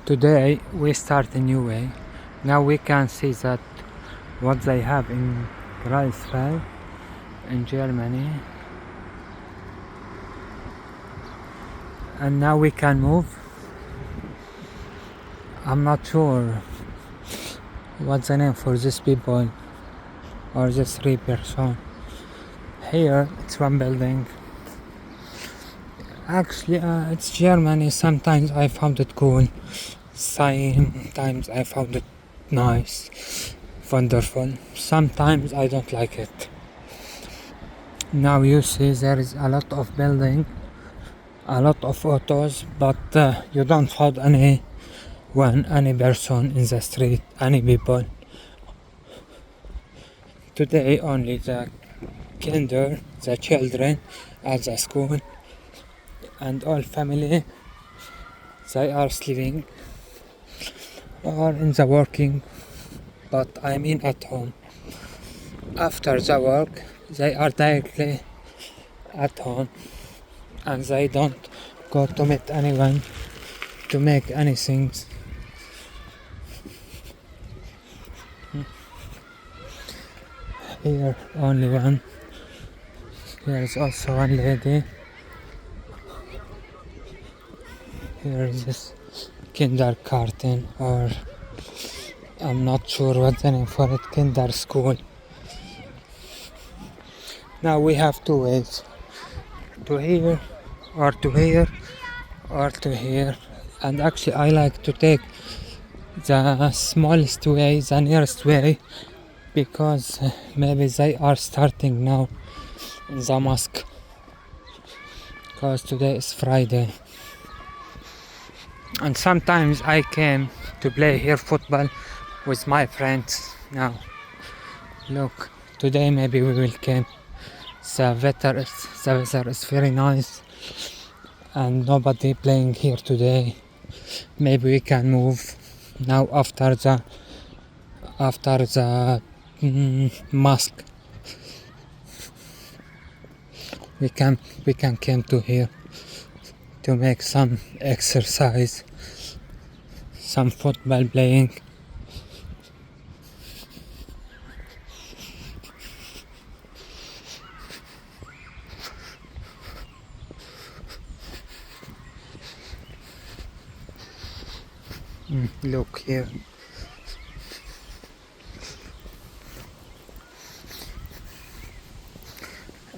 Today we start a new way. Now we can see that what they have in Greifswald in Germany, and now we can move. I'm not sure what's the name for this people or this 3 person. Here it's one building. Actually it's Germany. Sometimes I found it cool, sometimes I found it nice, wonderful. Sometimes I don't like it. Now you see there is a lot of building, a lot of autos, but you don't find any person in the street, any people. Today only the children at the school and all family, they are sleeping or in the working, but I mean at home. After the work they are directly at home and they don't go to meet anyone to make anything. Here only one. Here is also one lady. Here is this kindergarten, or I'm not sure what the name for it, kinder school. Now we have 2 ways, to here or to here or to here, and actually I like to take the smallest way, the nearest way, because maybe they are starting now in the mosque, because today is Friday. And sometimes I came to play here football with my friends. Now look, today maybe we will come. The weather is very nice and nobody playing here today. Maybe we can move now after the mosque. We can come to here to make some exercise, some football playing. Look here.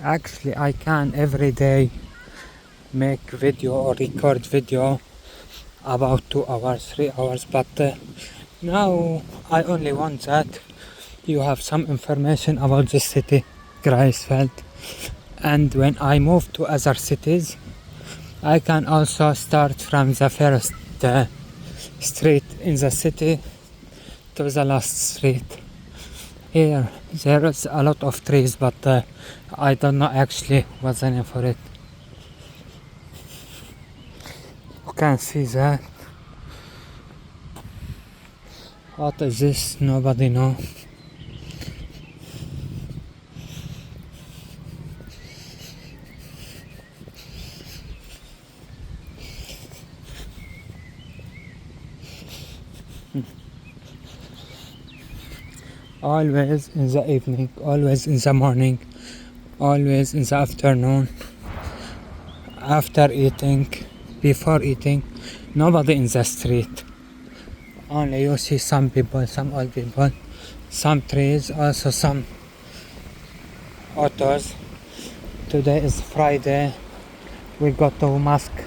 Actually I can every day make video or record video about 2 hours, 3 hours, but now I only want that you have some information about the city, Greifswald, and when I move to other cities I can also start from the first street in the city to the last street. Here there is a lot of trees, but I don't know actually what's the name for it. You can see that. What is this? Nobody knows. Always in the evening, always in the morning, always in the afternoon, after eating, before eating, nobody in the street. Only you see some people, some old people, some trees, also some autos. Today is Friday, we go to mosque.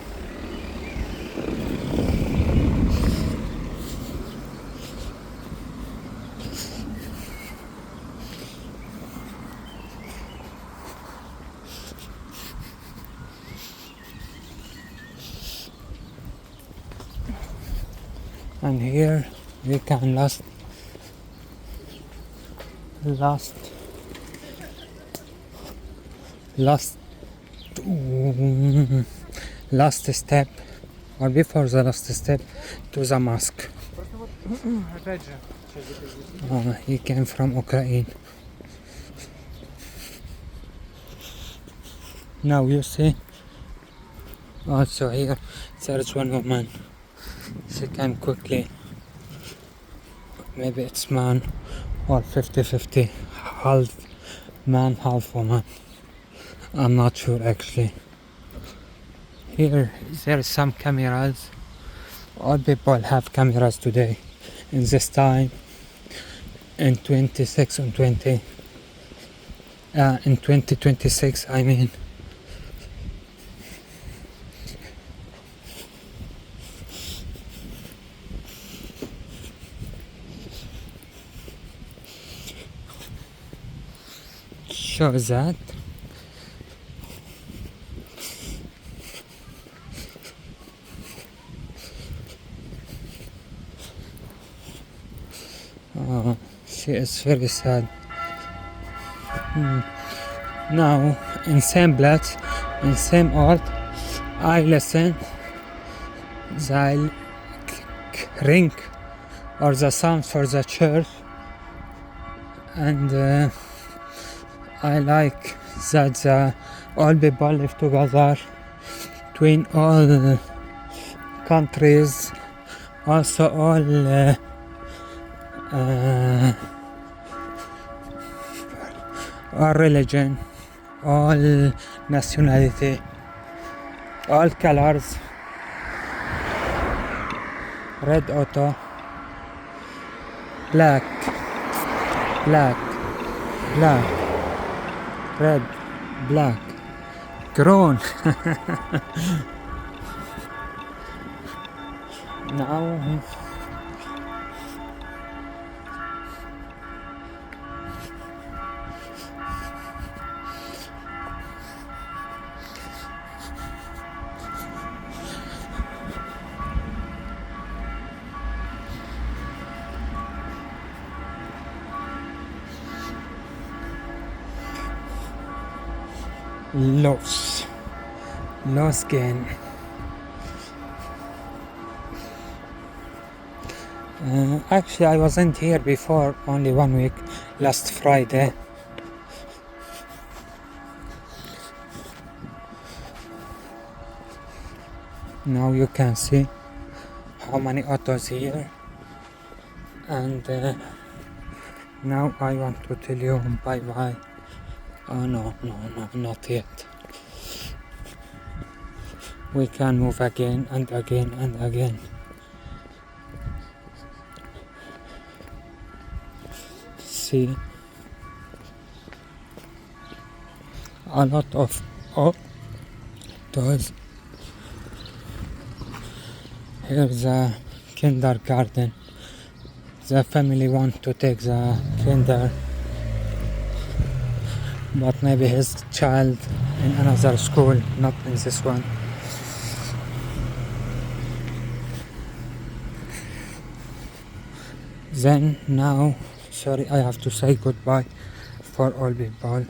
And here we can last step, or before the last step, to the mosque. He came from Ukraine. Now you see, also here there is one woman she can quickly, maybe it's man or 50-50, half man, half woman. I'm not sure actually. Here there are some cameras. All people have cameras today in this time in 26 and 20 in 2026 I mean. Shows that she is very sad. Now in same place, in same art, I listen the ring or the sound for the church, and I like that all people live together between all countries, also all religion, all nationality, all colors. Red auto, black, black, black, red, black, grown. Now loss gain. Actually I wasn't here before, only 1 week, last Friday. Now you can see how many autos here, and now I want to tell you bye bye. Oh no, not yet. We can move again and again and again. See, a lot of toys. Here's a kindergarten. The family want to take the kinder, but maybe his child in another school, not in this one. Then now, sorry, I have to say goodbye for all people.